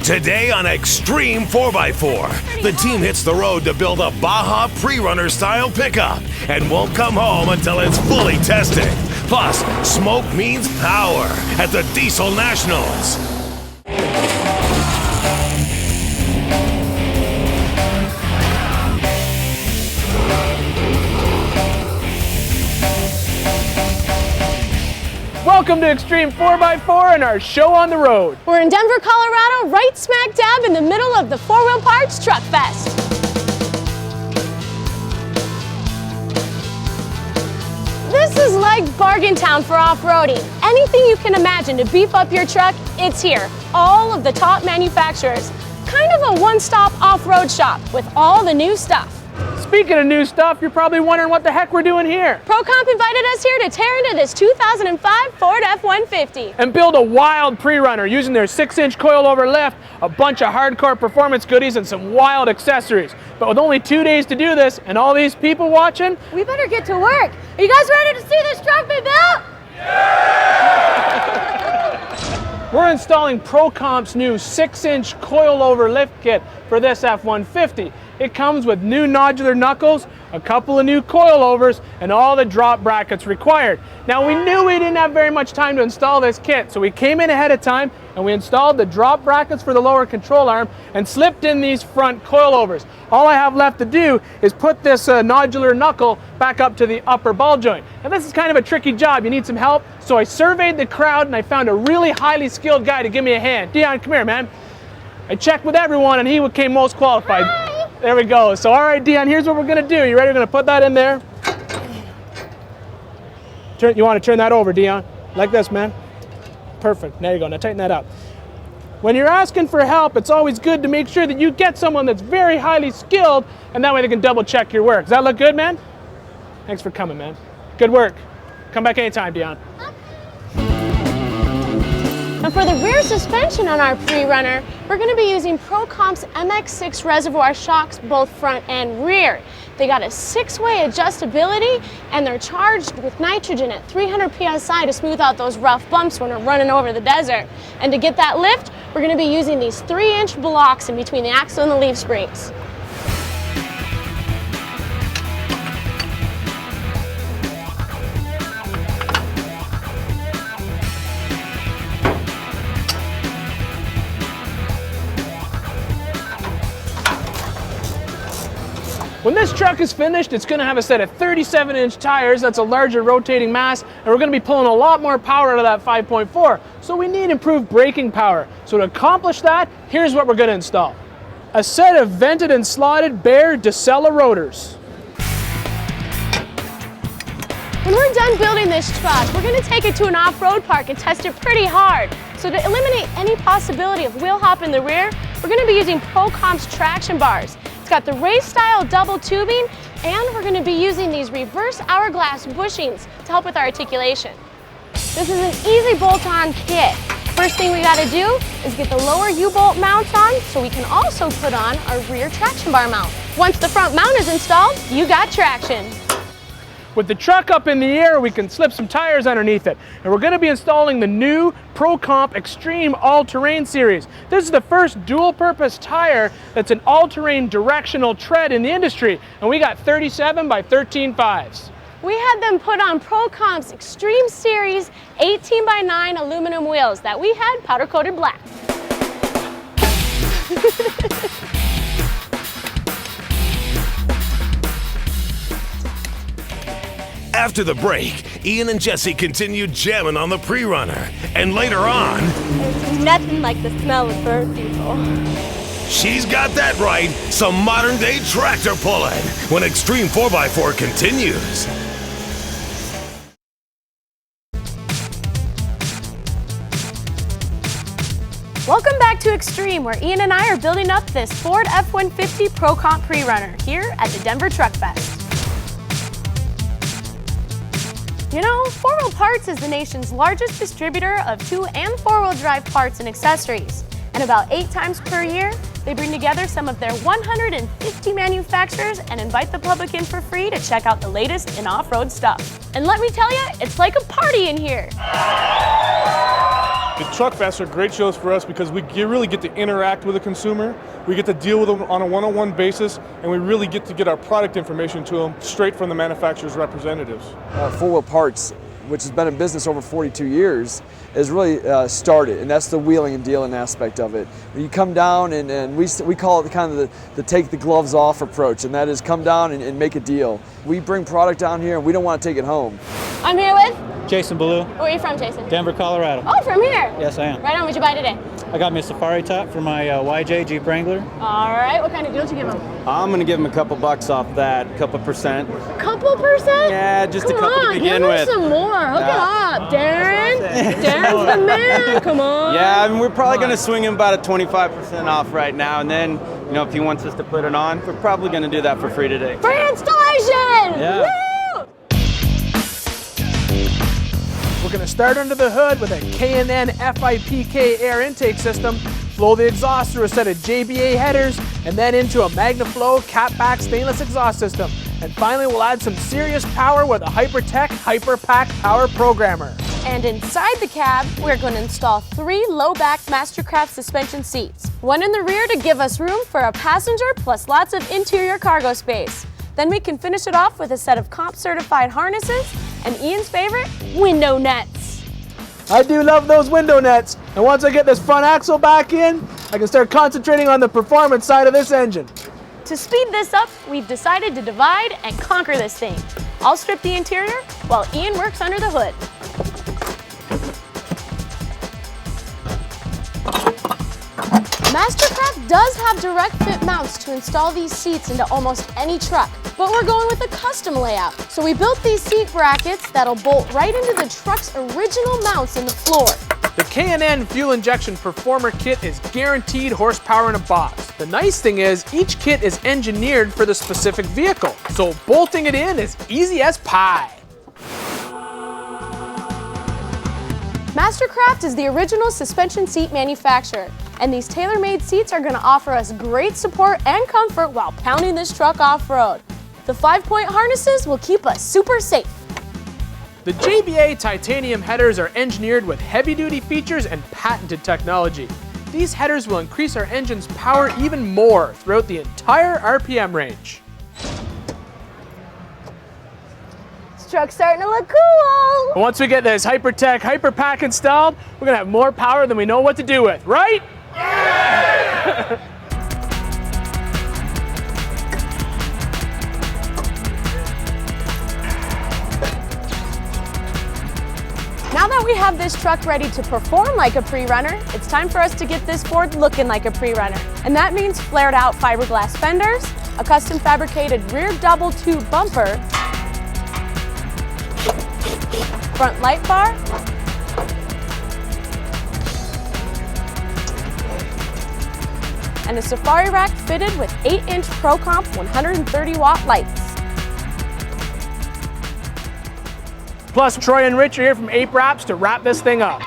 Today on Xtreme 4x4, the team hits the road to build a Baja Prerunner style pickup and won't come home until it's fully tested. Plus, smoke means power at the Diesel Nationals. Welcome to Xtreme 4x4 and our show on the road. We're in Denver, Colorado, right smack dab in the middle of the 4-Wheel Parts Truck Fest. This is like bargain town for off-roading. Anything you can imagine to beef up your truck, it's here. All of the top manufacturers. Kind of a one-stop off-road shop with all the new stuff. Speaking of new stuff, you're probably wondering what the heck we're doing here. ProComp invited us here to tear into this 2005 Ford F-150. And build a wild Prerunner using their 6-inch coilover lift, a bunch of hardcore performance goodies, and some wild accessories. But with only 2 days to do this and all these people watching, we better get to work. Are you guys ready to see this truck be built? Yeah! We're installing ProComp's new 6-inch coilover lift kit for this F-150. It comes with new nodular knuckles, a couple of new coilovers, and all the drop brackets required. Now we knew we didn't have very much time to install this kit, so we came in ahead of time and we installed the drop brackets for the lower control arm and slipped in these front coilovers. All I have left to do is put this nodular knuckle back up to the upper ball joint. And this is kind of a tricky job, you need some help. So I surveyed the crowd and I found a really highly skilled guy to give me a hand. Dion, come here, man. I checked with everyone and he came most qualified. Hi. There we go. So, all right, Dion, here's what we're gonna do. You ready? We're gonna put that in there. You wanna turn that over, Dion? Like this, man. Perfect, there you go. Now tighten that up. When you're asking for help, it's always good to make sure that you get someone that's very highly skilled, and that way they can double check your work. Does that look good, man? Thanks for coming, man. Good work. Come back anytime, Dion. And for the rear suspension on our Prerunner, we're going to be using ProComp's MX6 reservoir shocks, both front and rear. They got a 6-way adjustability, and they're charged with nitrogen at 300 psi to smooth out those rough bumps when we're running over the desert. And to get that lift, we're going to be using these 3-inch blocks in between the axle and the leaf springs. When this truck is finished, it's going to have a set of 37-inch tires. That's a larger rotating mass, and we're going to be pulling a lot more power out of that 5.4. So we need improved braking power. So to accomplish that, here's what we're going to install. A set of vented and slotted bare decelerotors. When we're done building this truck, we're going to take it to an off-road park and test it pretty hard. So to eliminate any possibility of wheel hop in the rear, we're going to be using ProComp's traction bars. It's got the race-style double tubing, and we're going to be using these reverse hourglass bushings to help with our articulation. This is an easy bolt-on kit. First thing we got to do is get the lower U-bolt mount on so we can also put on our rear traction bar mount. Once the front mount is installed, you got traction. With the truck up in the air, we can slip some tires underneath it. And we're going to be installing the new ProComp Xtreme All-Terrain Series. This is the first dual-purpose tire that's an all-terrain directional tread in the industry. And we got 37 by 13 5s. We had them put on ProComp's Xtreme Series 18 by 9 aluminum wheels that we had powder-coated black. After the break, Ian and Jesse continued jamming on the Prerunner. And later on, there's nothing like the smell of burnt diesel. She's got that right, some modern-day tractor pulling when Xtreme 4x4 continues. Welcome back to Xtreme, where Ian and I are building up this Ford F-150 ProComp Prerunner here at the Denver Truck Fest. You know, 4-Wheel Parts is the nation's largest distributor of 2- and 4-wheel drive parts and accessories. And about 8 times per year, they bring together some of their 150 manufacturers and invite the public in for free to check out the latest in off-road stuff. And let me tell you, it's like a party in here. The truck fests are great shows for us because we really get to interact with the consumer. We get to deal with them on a one-on-one basis, and we really get to get our product information to them straight from the manufacturer's representatives. 4-Wheel Parts, which has been in business over 42 years, is really started, and that's the wheeling and dealing aspect of it. You come down and we call it kind of the take the gloves off approach, and that is come down and make a deal. We bring product down here and we don't want to take it home. I'm here with Jason Ballou. Where are you from, Jason? Denver, Colorado. Oh, from here? Yes, I am. Right on, what'd you buy today? I got me a safari top for my YJ Jeep Wrangler. All right, what kind of deal did you give him? I'm gonna give him a couple bucks off that, a couple percent. Couple percent? Yeah, just a couple to begin give with. Give some more. Hook it up, Darren. Darren's the man. Come on. Yeah, I mean, we're probably gonna swing him about a 25% off right now, and then, you know, if he wants us to put it on, we're probably gonna do that for free today. Free installation! Yeah. Woo! We're going to start under the hood with a K&N FIPK air intake system, flow the exhaust through a set of JBA headers, and then into a MagnaFlow catback stainless exhaust system. And finally, we'll add some serious power with a Hypertech HyperPack power programmer. And inside the cab, we're going to install 3 low-back Mastercraft suspension seats. One in the rear to give us room for a passenger plus lots of interior cargo space. Then we can finish it off with a set of comp-certified harnesses and Ian's favorite, window nets. I do love those window nets. And once I get this front axle back in, I can start concentrating on the performance side of this engine. To speed this up, we've decided to divide and conquer this thing. I'll strip the interior while Ian works under the hood. Mastercraft does have direct fit mounts to install these seats into almost any truck, but we're going with a custom layout. So we built these seat brackets that'll bolt right into the truck's original mounts in the floor. The K&N Fuel Injection Performer Kit is guaranteed horsepower in a box. The nice thing is, each kit is engineered for the specific vehicle, so bolting it in is easy as pie. Mastercraft is the original suspension seat manufacturer, and these tailor-made seats are going to offer us great support and comfort while pounding this truck off-road. The 5-point harnesses will keep us super safe. The JBA titanium headers are engineered with heavy-duty features and patented technology. These headers will increase our engine's power even more throughout the entire RPM range. This truck's starting to look cool! And once we get this Hypertech HyperPack installed, we're gonna have more power than we know what to do with, right? Yeah! Now that we have this truck ready to perform like a pre-runner, it's time for us to get this Ford looking like a pre-runner. And that means flared out fiberglass fenders, a custom fabricated rear double tube bumper, front light bar, and a safari rack fitted with 8-inch ProComp 130-watt lights. Plus, Troy and Rich are here from Ape Wraps to wrap this thing up.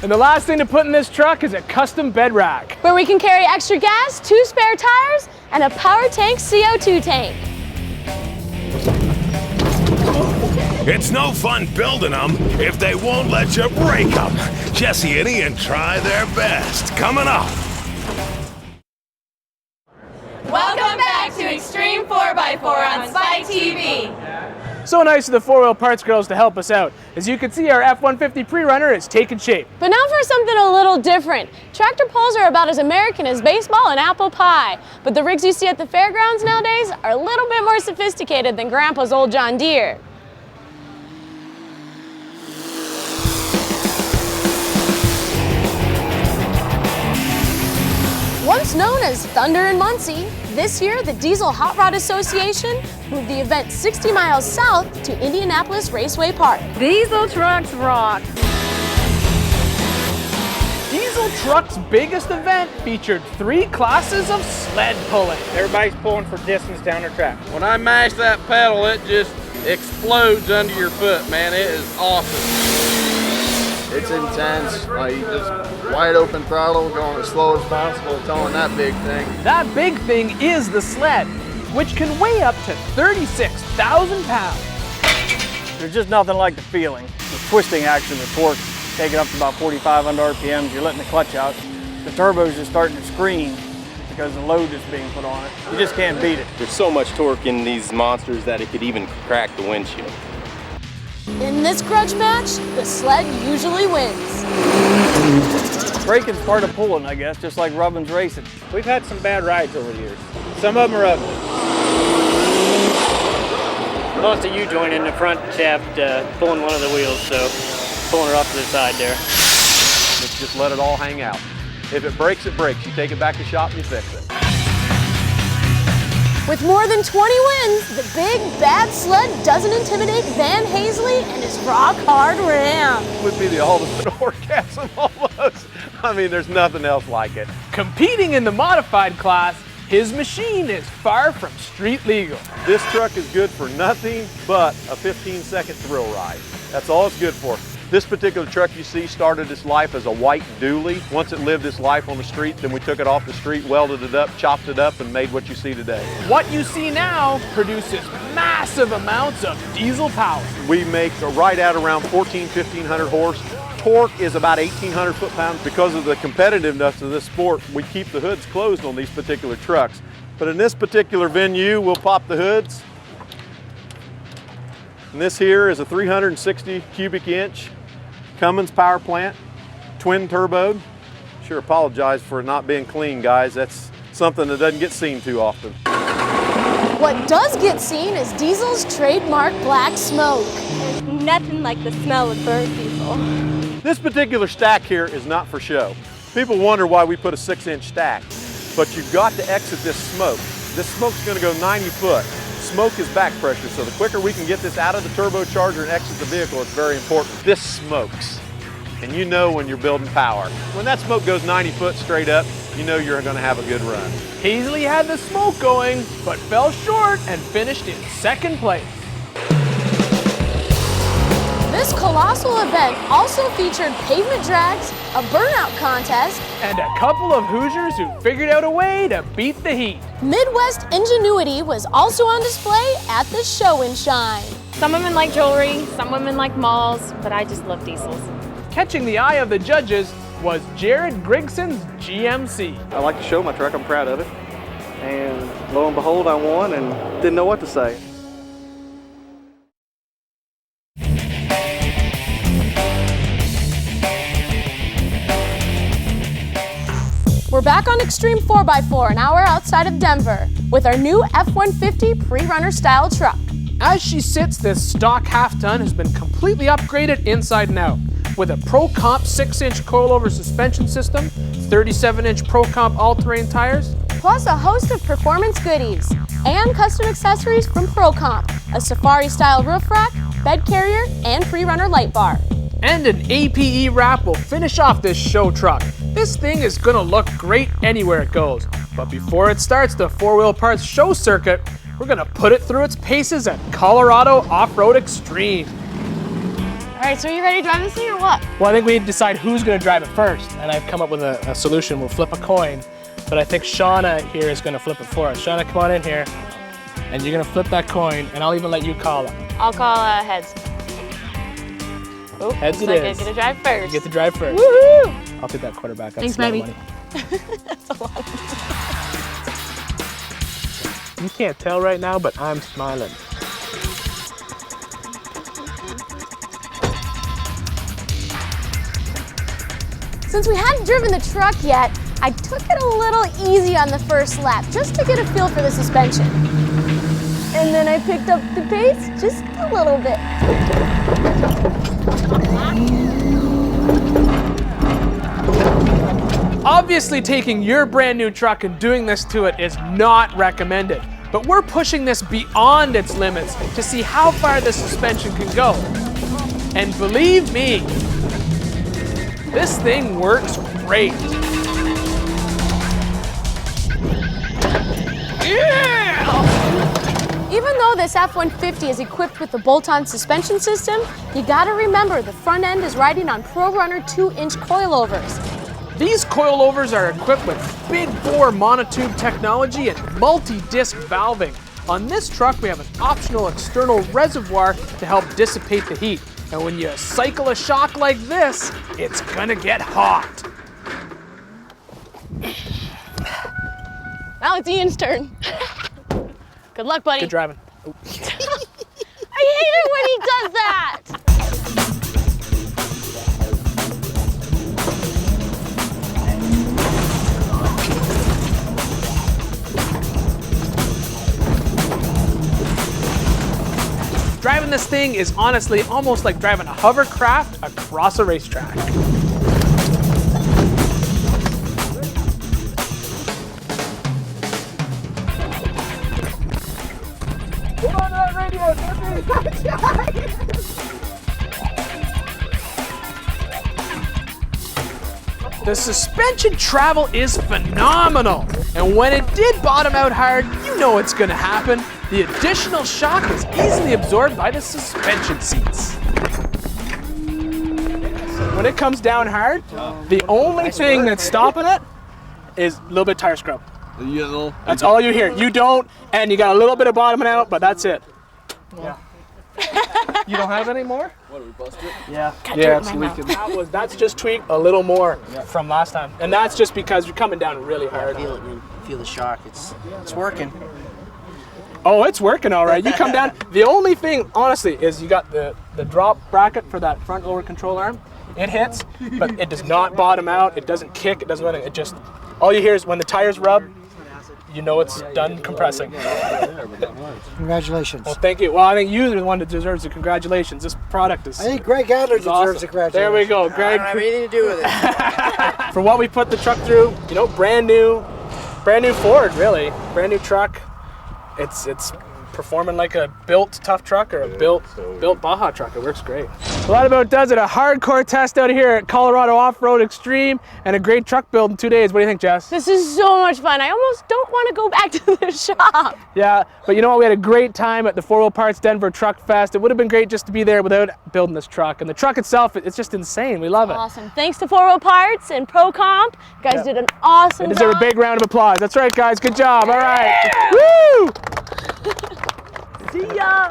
And the last thing to put in this truck is a custom bed rack. Where we can carry extra gas, 2 spare tires, and a power tank CO2 tank. It's no fun building them if they won't let you break them. Jesse and Ian try their best. Coming up. Welcome back to Xtreme 4x4 on Spy TV. So nice of the 4-Wheel Parts girls to help us out. As you can see, our F-150 Prerunner is taking shape. But now for something a little different. Tractor pulls are about as American as baseball and apple pie. But the rigs you see at the fairgrounds nowadays are a little bit more sophisticated than Grandpa's old John Deere. Once known as Thunder in Muncie, this year the Diesel Hot Rod Association moved the event 60 miles south to Indianapolis Raceway Park. Diesel trucks rock. Diesel Truck's biggest event featured 3 classes of sled pulling. Everybody's pulling for distance down the track. When I mash that pedal, it just explodes under your foot, man. It is awesome. It's intense. Like, you just wide open throttle, going as slow as possible, towing that big thing. That big thing is the sled, which can weigh up to 36,000 pounds. There's just nothing like the feeling. The twisting action, the torque, taking up to about 4,500 RPMs, you're letting the clutch out. The turbo's just starting to scream because the load is being put on it. You just can't beat it. There's so much torque in these monsters that it could even crack the windshield. In this grudge match, the sled usually wins. Braking's part of pulling, I guess, just like rubbing's racing. We've had some bad rides over the years. Some of them are ugly. Most of you join in the front shaft pulling one of the wheels, so pulling her off to the side there. Let's just let it all hang out. If it breaks, it breaks. You take it back to shop and you fix it. With more than 20 wins, the big bad sled doesn't intimidate Van Hazley and his rock-hard Ram. It would be the ultimate orgasm almost. I mean, there's nothing else like it. Competing in the modified class, his machine is far from street legal. This truck is good for nothing but a 15-second thrill ride. That's all it's good for. This particular truck you see started its life as a white dually. Once it lived its life on the street, then we took it off the street, welded it up, chopped it up, and made what you see today. What you see now produces massive amounts of diesel power. We make right at around 1,500 horse. Torque is about 1,800 foot-pounds. Because of the competitiveness of this sport, we keep the hoods closed on these particular trucks. But in this particular venue, we'll pop the hoods. And this here is a 360 cubic inch Cummins power plant, twin turboed. Sure apologize for it not being clean, guys. That's something that doesn't get seen too often. What does get seen is Diesel's trademark black smoke. There's nothing like the smell of burnt diesel. This particular stack here is not for show. People wonder why we put a 6-inch stack, but you've got to exit this smoke. This smoke's gonna go 90 foot. Smoke is back pressure, so the quicker we can get this out of the turbocharger and exit the vehicle, it's very important. This smokes, and you know when you're building power. When that smoke goes 90 foot straight up, you know you're gonna have a good run. Hazley had the smoke going, but fell short and finished in second place. This colossal event also featured pavement drags, a burnout contest, and a couple of Hoosiers who figured out a way to beat the heat. Midwest ingenuity was also on display at the show and shine. Some women like jewelry, some women like malls, but I just love diesels. Catching the eye of the judges was Jared Grigson's GMC. I like to show my truck, I'm proud of it. And lo and behold, I won and didn't know what to say. We're back on Xtreme 4x4 an hour outside of Denver with our new F150 Prerunner style truck. As she sits, this stock half-ton has been completely upgraded inside and out with a Pro Comp 6-inch coilover suspension system, 37-inch Pro Comp all-terrain tires, plus a host of performance goodies and custom accessories from Pro Comp, a safari-style roof rack, bed carrier, and Prerunner light bar. And an APE wrap will finish off this show truck. This thing is gonna look great anywhere it goes. But before it starts the 4-wheel parts show circuit, we're gonna put it through its paces at Colorado Off-Road Extreme. All right, so are you ready to drive this thing or what? Well, I think we need to decide who's gonna drive it first. And I've come up with a solution. We'll flip a coin. But I think Shauna here is gonna flip it for us. Shauna, come on in here. And you're gonna flip that coin, and I'll even let you call it. I'll call heads. Oh, heads it like is. I get to drive first. You get to drive first. Woohoo! I'll take that quarterback. Thanks, baby. That's a lot of money. You can't tell right now, but I'm smiling. Since we hadn't driven the truck yet, I took it a little easy on the first lap just to get a feel for the suspension. And then I picked up the pace just a little bit. Obviously, taking your brand new truck and doing this to it is not recommended, but we're pushing this beyond its limits to see how far the suspension can go. And believe me, this thing works great. Yeah! Even though this F-150 is equipped with the bolt-on suspension system, you gotta remember the front end is riding on ProRunner 2-inch coilovers. These coilovers are equipped with big bore monotube technology and multi-disc valving. On this truck, we have an optional external reservoir to help dissipate the heat. And when you cycle a shock like this, it's gonna get hot. Now it's Ian's turn. Good luck, buddy. Good driving. I hate it when he does that. Driving this thing is honestly almost like driving a hovercraft across a racetrack. The suspension travel is phenomenal. And when it did bottom out hard, you know it's gonna happen. The additional shock is easily absorbed by the suspension seats. When it comes down hard, the only thing that's stopping it is a little bit of tire scrub. That's all you hear. You don't, and you got a little bit of bottoming out, but that's it. Yeah. You don't have any more? What, we busted it? Yeah. Yeah, it's leaking. That's just tweaked a little more from last time. And that's just because you're coming down really hard. Feel it, man. Feel the shock. It's working. Oh, it's working all right. You come down. The only thing, honestly, is you got the drop bracket for that front lower control arm. It hits, but it does not bottom out. It doesn't kick. It doesn't anything. It just, all you hear is when the tires rub, you know it's done compressing. Congratulations. Well, thank you. Well, I think you're the one that deserves the congratulations. This product is. I think Greg Adler deserves awesome. the congratulations. There we go, Greg. I don't have anything to do with it. For what we put the truck through, you know, brand new Ford, really, brand new truck. It's performing like a built tough truck or a built Baja truck. It works great. Well, that about does it. A hardcore test out here at Colorado Off-Road Extreme and a great truck build in 2 days. What do you think, Jess? This is so much fun. I almost don't want to go back to the shop. Yeah, but you know what? We had a great time at the 4Wheel Parts Denver Truck Fest. It would have been great just to be there without building this truck. And the truck itself, it's just insane. We love it. Awesome. Thanks to 4Wheel Parts and ProComp. You guys did an awesome They job. deserve a big round of applause. That's right, guys. Good job. All right. Woo! See ya.